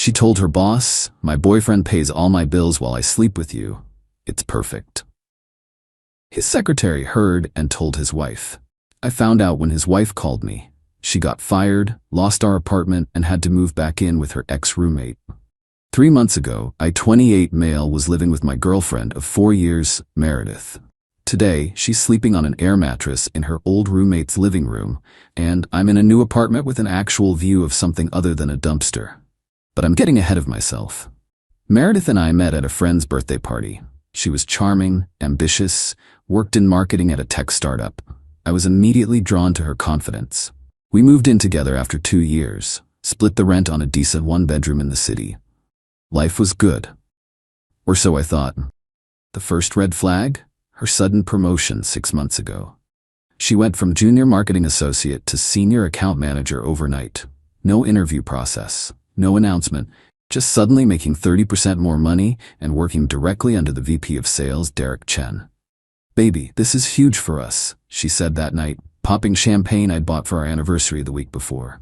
She told her boss, "My boyfriend pays all my bills while I sleep with you. It's perfect." His secretary heard and told his wife. I found out when his wife called me. She got fired, lost our apartment, and had to move back in with her ex-roommate. 3 months ago, I, 28 male, was living with my girlfriend of 4 years, Meredith. Today, she's sleeping on an air mattress in her old roommate's living room, and I'm in a new apartment with an actual view of something other than a dumpster. But I'm getting ahead of myself. Meredith and I met at a friend's birthday party. She was charming, ambitious, worked in marketing at a tech startup. I was immediately drawn to her confidence. We moved in together after 2 years, split the rent on a decent one-bedroom in the city. Life was good. Or so I thought. The first red flag? Her sudden promotion 6 months ago. She went from junior marketing associate to senior account manager overnight. No interview process, no announcement, just suddenly making 30% more money and working directly under the VP of sales, Derek Chen. "Baby, this is huge for us," she said that night, popping champagne I'd bought for our anniversary the week before.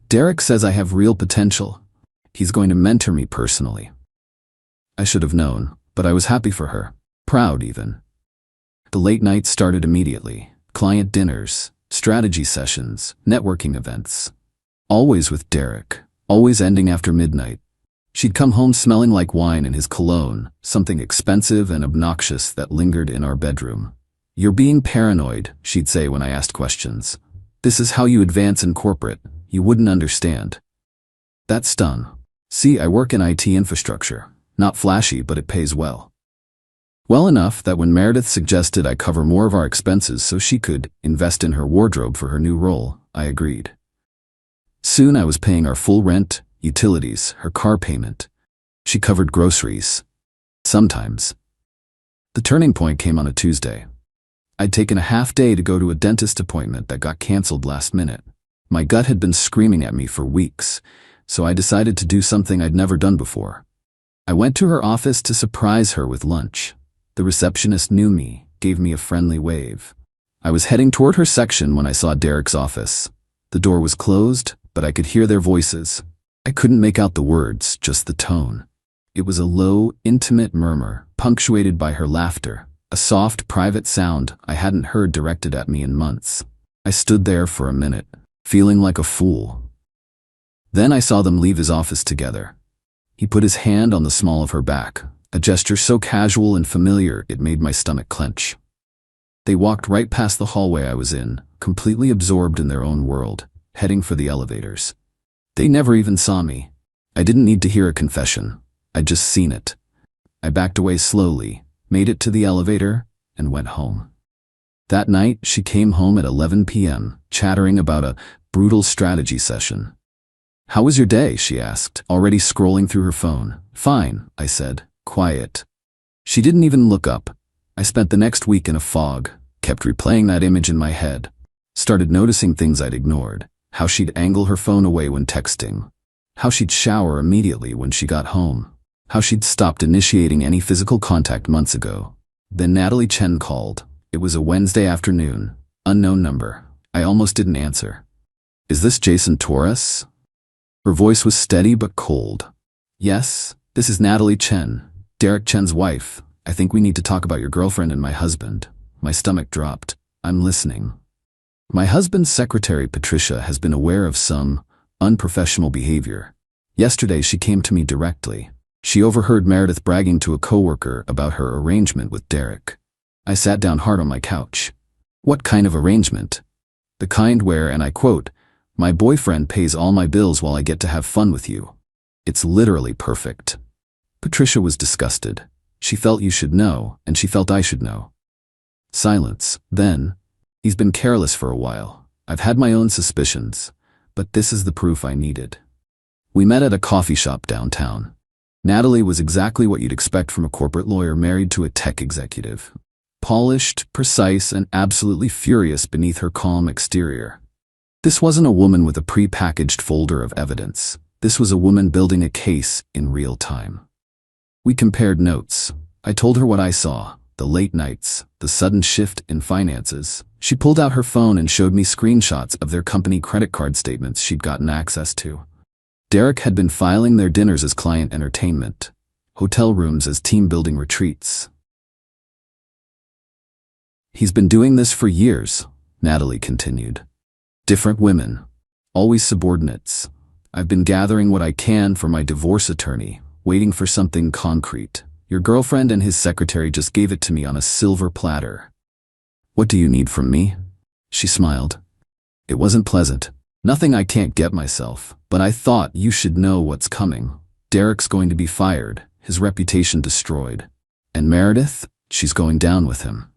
"Derek says I have real potential. He's going to mentor me personally." I should have known, but I was happy for her. Proud, even. The late nights started immediately. Client dinners, strategy sessions, networking events. Always with Derek, always ending after midnight. She'd come home smelling like wine and his cologne, something expensive and obnoxious that lingered in our bedroom. "You're being paranoid," she'd say when I asked questions. "This is how you advance in corporate. You wouldn't understand." That stung. See, I work in IT infrastructure. Not flashy, but it pays well. Well enough that when Meredith suggested I cover more of our expenses so she could invest in her wardrobe for her new role, I agreed. Soon I was paying our full rent, utilities, her car payment. She covered groceries. Sometimes. The turning point came on a Tuesday. I'd taken a half day to go to a dentist appointment that got canceled last minute. My gut had been screaming at me for weeks, so I decided to do something I'd never done before. I went to her office to surprise her with lunch. The receptionist knew me, gave me a friendly wave. I was heading toward her section when I saw Derek's office. The door was closed, but I could hear their voices. I couldn't make out the words, just the tone. It was a low, intimate murmur, punctuated by her laughter, a soft, private sound I hadn't heard directed at me in months. I stood there for a minute, feeling like a fool. Then I saw them leave his office together. He put his hand on the small of her back, a gesture so casual and familiar it made my stomach clench. They walked right past the hallway I was in, completely absorbed in their own world, heading for the elevators. They never even saw me. I didn't need to hear a confession. I'd just seen it. I backed away slowly, made it to the elevator, and went home. That night, she came home at 11 p.m., chattering about a brutal strategy session. "How was your day?" she asked, already scrolling through her phone. "Fine," I said. "Quiet." She didn't even look up. I spent the next week in a fog, kept replaying that image in my head. Started noticing things I'd ignored. How she'd angle her phone away when texting. How she'd shower immediately when she got home. How she'd stopped initiating any physical contact months ago. Then Natalie Chen called. It was a Wednesday afternoon. Unknown number. I almost didn't answer. "Is this Jason Torres?" Her voice was steady but cold. "Yes, this is Natalie Chen, Derek Chen's wife. I think we need to talk about your girlfriend and my husband." My stomach dropped. "I'm listening." "My husband's secretary, Patricia, has been aware of some unprofessional behavior. Yesterday she came to me directly. She overheard Meredith bragging to a coworker about her arrangement with Derek." I sat down hard on my couch. "What kind of arrangement?" "The kind where," and I quote, "my boyfriend pays all my bills while I get to have fun with you. It's literally perfect." Patricia was disgusted. She felt you should know, and she felt I should know. Silence. Then, "He's been careless for a while. I've had my own suspicions, but this is the proof I needed." We met at a coffee shop downtown. Natalie was exactly what you'd expect from a corporate lawyer married to a tech executive. Polished, precise, and absolutely furious beneath her calm exterior. This wasn't a woman with a pre-packaged folder of evidence. This was a woman building a case in real time. We compared notes. I told her what I saw, the late nights, the sudden shift in finances. She pulled out her phone and showed me screenshots of their company credit card statements she'd gotten access to. Derek had been filing their dinners as client entertainment, hotel rooms as team-building retreats. He's been doing this for years, Natalie continued. Different women, always subordinates. I've been gathering what I can for my divorce attorney, waiting for something concrete. Your girlfriend and his secretary just gave it to me on a silver platter. What do you need from me? She smiled. It wasn't pleasant. Nothing I can't get myself, but I thought you should know what's coming. Derek's going to be fired, his reputation destroyed. And Meredith, she's going down with him.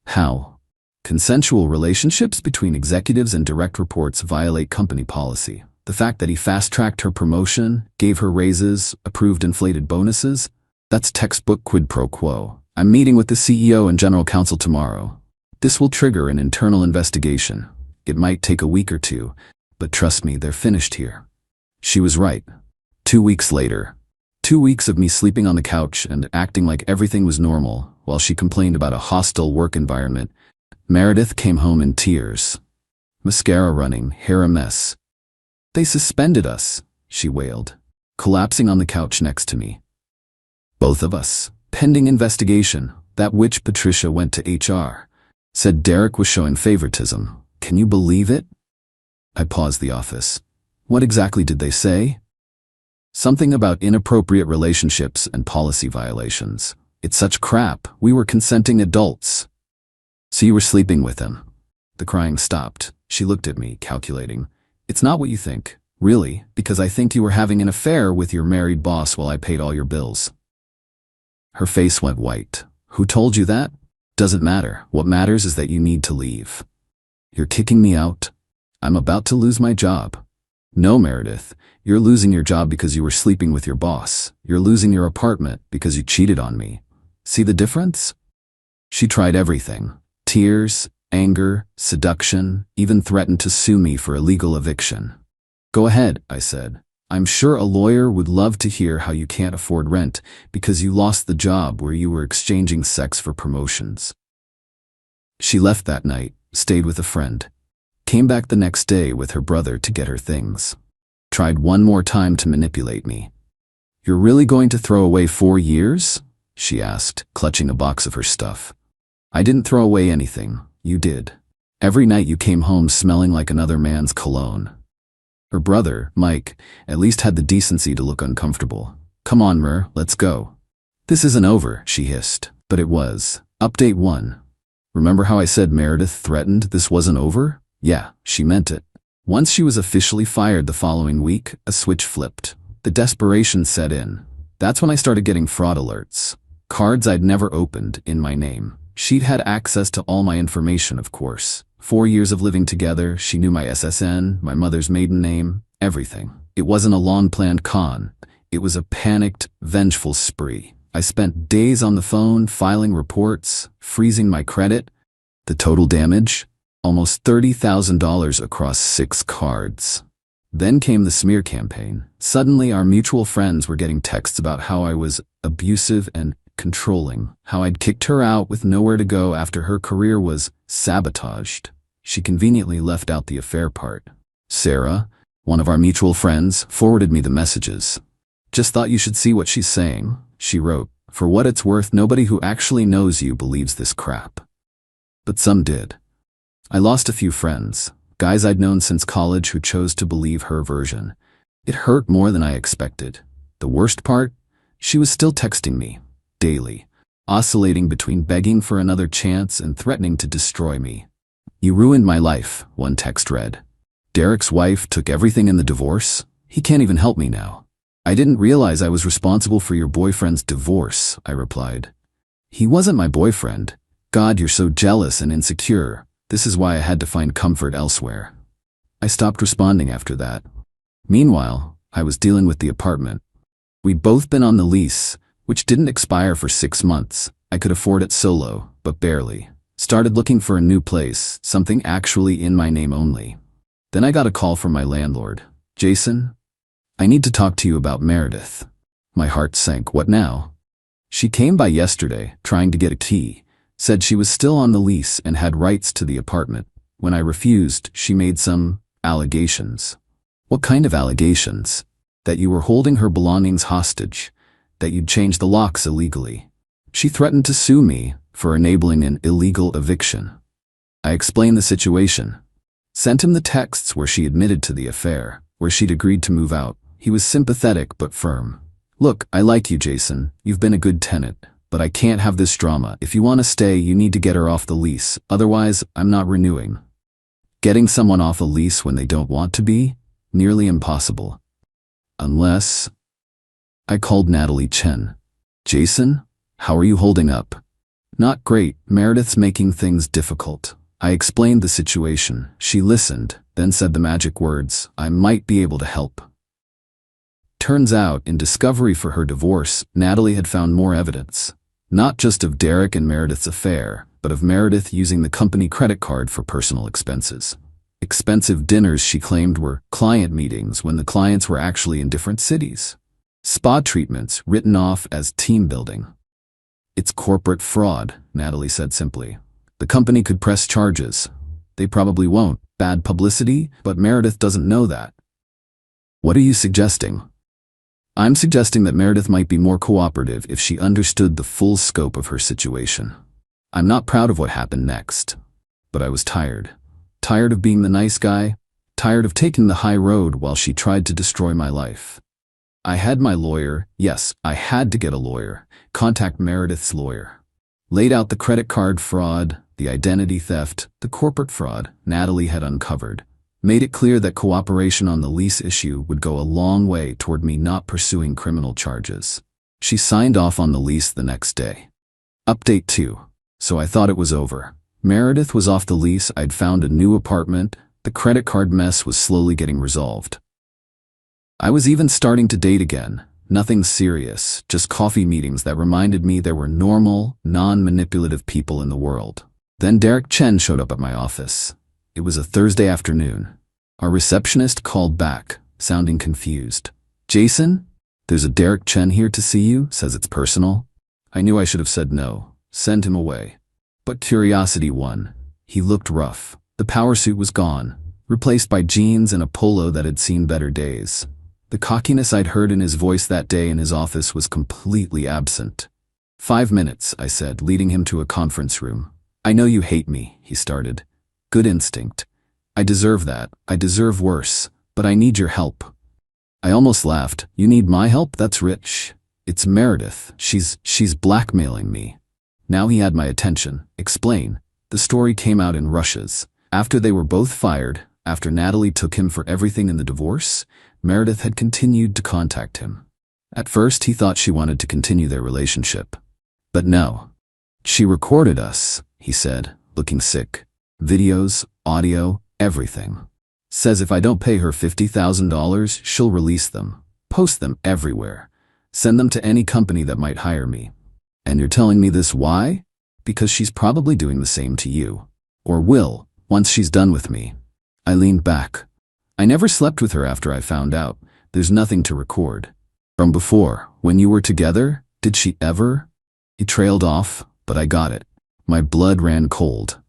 How? Consensual relationships between executives and direct reports violate company policy. The fact that he fast-tracked her promotion, gave her raises, approved inflated bonuses, that's textbook quid pro quo. I'm meeting with the CEO and general counsel tomorrow. This will trigger an internal investigation. It might take a week or two, but trust me, they're finished here. She was right. 2 weeks later, 2 weeks of me sleeping on the couch and acting like everything was normal while she complained about a hostile work environment, Meredith came home in tears. Mascara running, hair a mess. They suspended us, she wailed, collapsing on the couch next to me. Both of us, pending investigation, that witch Patricia went to HR. Said Derek was showing favoritism. Can you believe it? I paused the office. What exactly did they say? Something about inappropriate relationships and policy violations. It's such crap. We were consenting adults. So you were sleeping with him. The crying stopped. She looked at me, calculating. It's not what you think, really, because I think you were having an affair with your married boss while I paid all your bills. Her face went white. Who told you that? Doesn't matter. What matters is that you need to leave. You're kicking me out? I'm about to lose my job. No, Meredith, you're losing your job because you were sleeping with your boss. You're losing your apartment because you cheated on me. See the difference? She tried everything. Tears, anger, seduction, even threatened to sue me for illegal eviction. Go ahead, I said. I'm sure a lawyer would love to hear how you can't afford rent because you lost the job where you were exchanging sex for promotions. She left that night, stayed with a friend. Came back the next day with her brother to get her things. Tried one more time to manipulate me. You're really going to throw away 4 years? She asked, clutching a box of her stuff. I didn't throw away anything. You did. Every night you came home smelling like another man's cologne. Her brother, Mike, at least had the decency to look uncomfortable. Come on, Mer, let's go. This isn't over, she hissed. But it was. Update 1. Remember how I said Meredith threatened this wasn't over? Yeah, she meant it. Once she was officially fired the following week, a switch flipped. The desperation set in. That's when I started getting fraud alerts. Cards I'd never opened in my name. She'd had access to all my information, of course. 4 years of living together, she knew my SSN, my mother's maiden name, everything. It wasn't a long-planned con. It was a panicked, vengeful spree. I spent days on the phone, filing reports, freezing my credit. The total damage? Almost $30,000 across 6 cards. Then came the smear campaign. Suddenly, our mutual friends were getting texts about how I was abusive and controlling, how I'd kicked her out with nowhere to go after her career was sabotaged. She conveniently left out the affair part. Sarah, one of our mutual friends, forwarded me the messages. Just thought you should see what she's saying, she wrote. For what it's worth, nobody who actually knows you believes this crap. But some did. I lost a few friends, guys I'd known since college who chose to believe her version. It hurt more than I expected. The worst part? She was still texting me, daily, oscillating between begging for another chance and threatening to destroy me. You ruined my life, one text read. Derek's wife took everything in the divorce? He can't even help me now. I didn't realize I was responsible for your boyfriend's divorce, I replied. He wasn't my boyfriend. God, you're so jealous and insecure. This is why I had to find comfort elsewhere. I stopped responding after that. Meanwhile, I was dealing with the apartment. We'd both been on the lease, which didn't expire for 6 months. I could afford it solo, but barely. Started looking for a new place, something actually in my name only. Then I got a call from my landlord. Jason, I need to talk to you about Meredith. My heart sank. What now? She came by yesterday, trying to get a key. Said she was still on the lease and had rights to the apartment. When I refused, she made some allegations. What kind of allegations? that you were holding her belongings hostage, that you'd changed the locks illegally. She threatened to sue me for enabling an illegal eviction. I explained the situation. Sent him the texts where she admitted to the affair, where she'd agreed to move out. He was sympathetic but firm. Look, I like you, Jason. You've been a good tenant. But I can't have this drama. If you want to stay, you need to get her off the lease. Otherwise, I'm not renewing. Getting someone off a lease when they don't want to be? Nearly impossible. Unless... I called Natalie Chen. Jason, how are you holding up? Not great. Meredith's making things difficult. I explained the situation. She listened, then said the magic words, I might be able to help. Turns out, in discovery for her divorce, Natalie had found more evidence. Not just of Derek and Meredith's affair, but of Meredith using the company credit card for personal expenses. Expensive dinners she claimed were client meetings when the clients were actually in different cities. Spa treatments written off as team building. It's corporate fraud, Natalie said simply. The company could press charges. They probably won't. Bad publicity, but Meredith doesn't know that. What are you suggesting? I'm suggesting that Meredith might be more cooperative if she understood the full scope of her situation. I'm not proud of what happened next, but I was tired. Tired of being the nice guy, tired of taking the high road while she tried to destroy my life. I had my lawyer, yes, I had to get a lawyer, contact Meredith's lawyer. Laid out the credit card fraud, the identity theft, the corporate fraud Natalie had uncovered. Made it clear that cooperation on the lease issue would go a long way toward me not pursuing criminal charges. She signed off on the lease the next day. Update 2. So I thought it was over. Meredith was off the lease, I'd found a new apartment, the credit card mess was slowly getting resolved. I was even starting to date again. Nothing serious, just coffee meetings that reminded me there were normal, non-manipulative people in the world. Then Derek Chen showed up at my office. It was a Thursday afternoon. Our receptionist called back, sounding confused. Jason, there's a Derek Chen here to see you, says it's personal. I knew I should have said no, send him away. But curiosity won. He looked rough. The power suit was gone, replaced by jeans and a polo that had seen better days. The cockiness I'd heard in his voice that day in his office was completely absent. 5 minutes, I said, leading him to a conference room. I know you hate me, he started. Good instinct. I deserve that. I deserve worse. But I need your help. I almost laughed. You need my help? That's rich. It's Meredith. She's blackmailing me. Now he had my attention. Explain. The story came out in rushes. After they were both fired, after Natalie took him for everything in the divorce, Meredith had continued to contact him. At first he thought she wanted to continue their relationship. But no. She recorded us, he said, looking sick. Videos, audio, everything. Says if I don't pay her $50,000, she'll release them. Post them everywhere. Send them to any company that might hire me. And you're telling me this why? Because she's probably doing the same to you. Or will, once she's done with me. I leaned back. I never slept with her after I found out. There's nothing to record. From before, when you were together, did she ever? He trailed off, but I got it. My blood ran cold.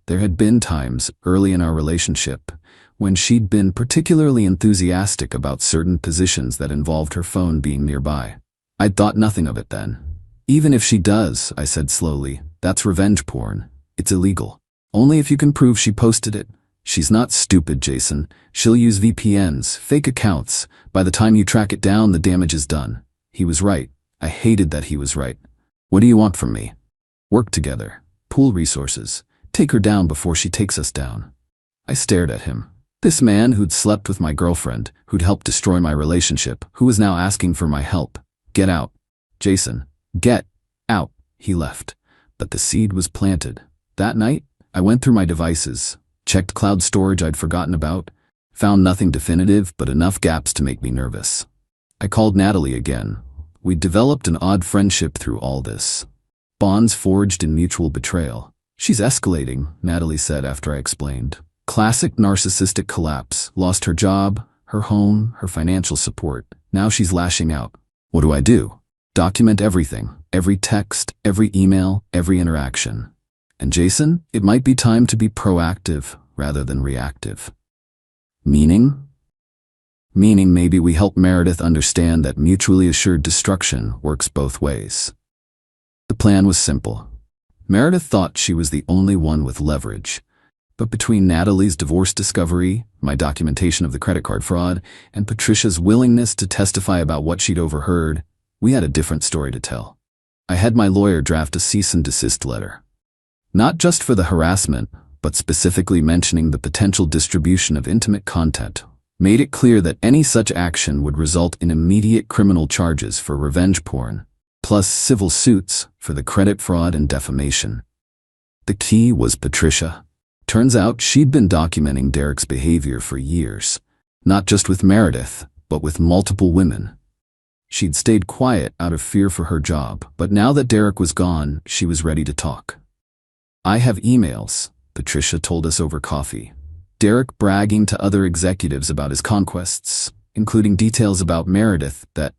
There had been times, early in our relationship, when she'd been particularly enthusiastic about certain positions that involved her phone being nearby. I'd thought nothing of it then. Even if she does, I said slowly, that's revenge porn. It's illegal. Only if you can prove she posted it. She's not stupid, Jason. She'll use VPNs, fake accounts. By the time you track it down, the damage is done. He was right. I hated that he was right. What do you want from me? Work together. Pool resources. Take her down before she takes us down. I stared at him. This man who'd slept with my girlfriend, who'd helped destroy my relationship, who was now asking for my help. Get out. Jason, get out. He left. But the seed was planted. That night, I went through my devices, checked cloud storage I'd forgotten about, found nothing definitive but enough gaps to make me nervous. I called Natalie again. We'd developed an odd friendship through all this. Bonds forged in mutual betrayal. She's escalating, Natalie said after I explained. Classic narcissistic collapse. Lost her job, her home, her financial support. Now she's lashing out. What do I do? Document everything. Every text, every email, every interaction. And Jason, it might be time to be proactive rather than reactive. Meaning? meaning maybe we help Meredith understand that mutually assured destruction works both ways. The plan was simple. Meredith thought she was the only one with leverage. But between Natalie's divorce discovery, my documentation of the credit card fraud, and Patricia's willingness to testify about what she'd overheard, we had a different story to tell. I had my lawyer draft a cease and desist letter. Not just for the harassment, but specifically mentioning the potential distribution of intimate content, made it clear that any such action would result in immediate criminal charges for revenge porn, plus civil suits for the credit fraud and defamation. The key was Patricia. Turns out she'd been documenting Derek's behavior for years, not just with Meredith, but with multiple women. She'd stayed quiet out of fear for her job, but now that Derek was gone, she was ready to talk. "I have emails," Patricia told us over coffee. Derek bragging to other executives about his conquests, including details about Meredith that,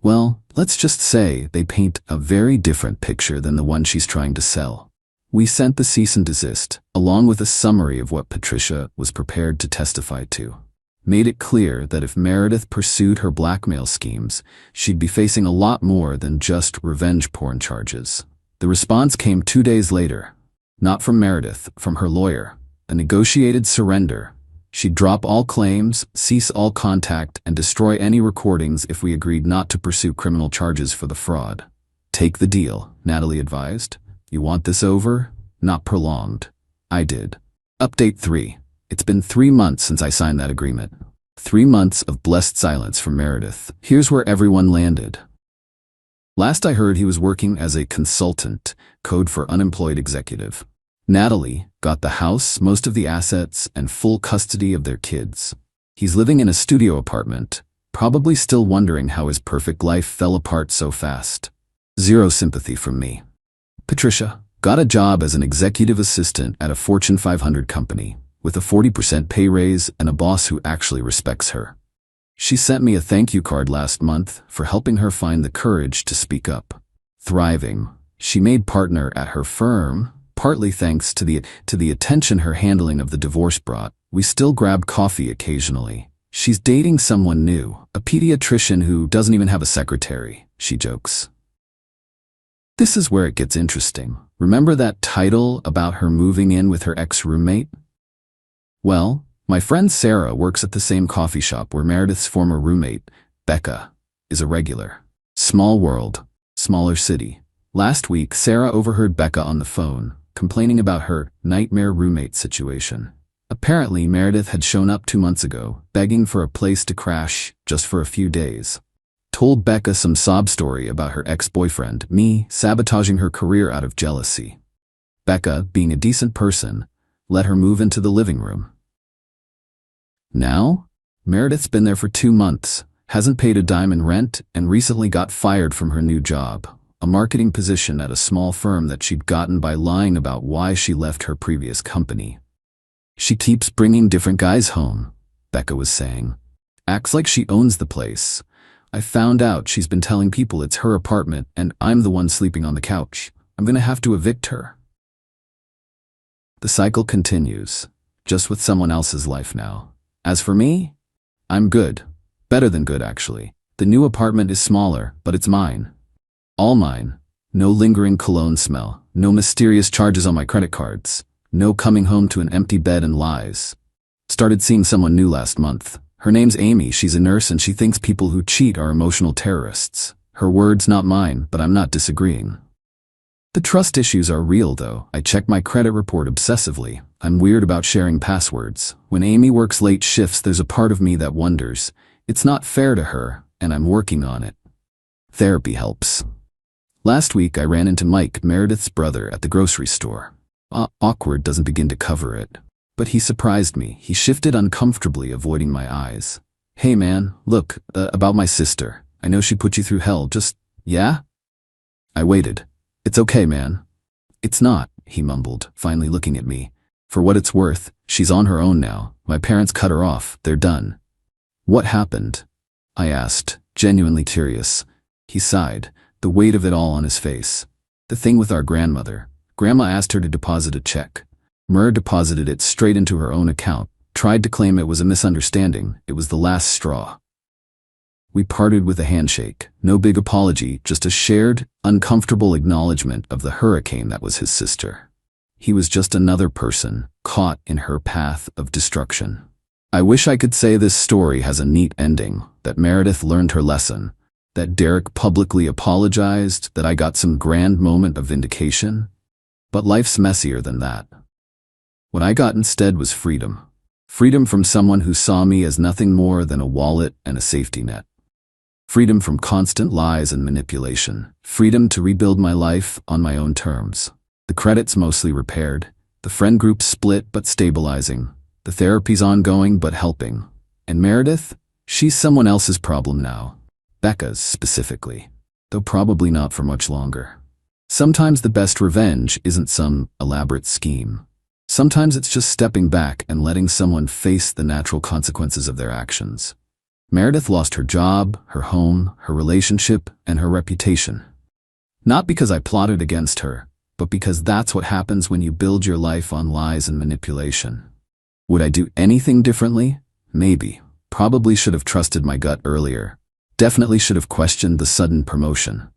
well, let's just say they paint a very different picture than the one she's trying to sell. We sent the cease and desist, along with a summary of what Patricia was prepared to testify to. Made it clear that if Meredith pursued her blackmail schemes, she'd be facing a lot more than just revenge porn charges. The response came 2 days later. Not from Meredith, from her lawyer. A negotiated surrender. She'd drop all claims, cease all contact, and destroy any recordings if we agreed not to pursue criminal charges for the fraud. "Take the deal," Natalie advised. "You want this over? Not prolonged." I did. Update 3. It's been 3 months since I signed that agreement. 3 months of blessed silence from Meredith. Here's where everyone landed. Last I heard, he was working as a consultant, code for unemployed executive. Natalie got the house, most of the assets, and full custody of their kids. He's living in a studio apartment, probably still wondering how his perfect life fell apart so fast. Zero sympathy from me. Patricia got a job as an executive assistant at a Fortune 500 company, with a 40% pay raise and a boss who actually respects her. She sent me a thank you card last month for helping her find the courage to speak up. Thriving, she made partner at her firm, partly thanks to the attention her handling of the divorce brought. We still grab coffee occasionally. She's dating someone new, a pediatrician who doesn't even have a secretary, she jokes. This is where it gets interesting. Remember that title about her moving in with her ex-roommate? Well, my friend Sarah works at the same coffee shop where Meredith's former roommate, Becca, is a regular. Small world, smaller city. Last week, Sarah overheard Becca on the phone, complaining about her nightmare roommate situation. Apparently, Meredith had shown up 2 months ago, begging for a place to crash just for a few days. Told Becca some sob story about her ex-boyfriend, me, sabotaging her career out of jealousy. Becca, being a decent person, let her move into the living room. Now, Meredith's been there for 2 months, hasn't paid a dime in rent, and recently got fired from her new job, a marketing position at a small firm that she'd gotten by lying about why she left her previous company. She keeps bringing different guys home, Becca was saying. Acts like she owns the place. I found out she's been telling people it's her apartment and I'm the one sleeping on the couch. I'm gonna have to evict her. The cycle continues, just with someone else's life now. As for me, I'm good. Better than good, actually. The new apartment is smaller, but it's mine. All mine. No lingering cologne smell. No mysterious charges on my credit cards. No coming home to an empty bed and lies. Started seeing someone new last month. Her name's Amy. She's a nurse and she thinks people who cheat are emotional terrorists. Her words, not mine, but I'm not disagreeing. The trust issues are real, though. I check my credit report obsessively. I'm weird about sharing passwords. When Amy works late shifts, there's a part of me that wonders. It's not fair to her, and I'm working on it. Therapy helps. Last week, I ran into Mike, Meredith's brother, at the grocery store. Awkward doesn't begin to cover it. But he surprised me. He shifted uncomfortably, avoiding my eyes. "Hey man, look, about my sister. I know she put you through hell, yeah?" I waited. "It's okay, man." "It's not," he mumbled, finally looking at me. "For what it's worth, she's on her own now. My parents cut her off. They're done." "What happened?" I asked, genuinely curious. He sighed, the weight of it all on his face. "The thing with our grandmother. Grandma asked her to deposit a check. Mer deposited it straight into her own account, tried to claim it was a misunderstanding. It was the last straw. We parted with a handshake, no big apology, just a shared, uncomfortable acknowledgement of the hurricane that was his sister. He was just another person, caught in her path of destruction. I wish I could say this story has a neat ending, that Meredith learned her lesson, that Derek publicly apologized, that I got some grand moment of vindication. But life's messier than that. What I got instead was freedom. Freedom from someone who saw me as nothing more than a wallet and a safety net. Freedom from constant lies and manipulation. Freedom to rebuild my life on my own terms. The credit's mostly repaired. The friend group's split but stabilizing. The therapy's ongoing but helping. And Meredith? She's someone else's problem now. Becca's, specifically. Though probably not for much longer. Sometimes the best revenge isn't some elaborate scheme. Sometimes it's just stepping back and letting someone face the natural consequences of their actions. Meredith lost her job, her home, her relationship, and her reputation. Not because I plotted against her, but because that's what happens when you build your life on lies and manipulation. Would I do anything differently? Maybe. Probably should have trusted my gut earlier. Definitely should have questioned the sudden promotion.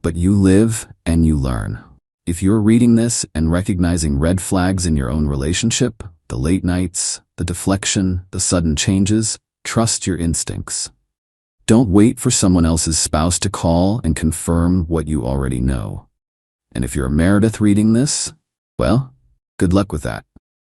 But you live and you learn. If you're reading this and recognizing red flags in your own relationship, the late nights, the deflection, the sudden changes, trust your instincts. Don't wait for someone else's spouse to call and confirm what you already know. And if you're a Meredith reading this, well, good luck with that.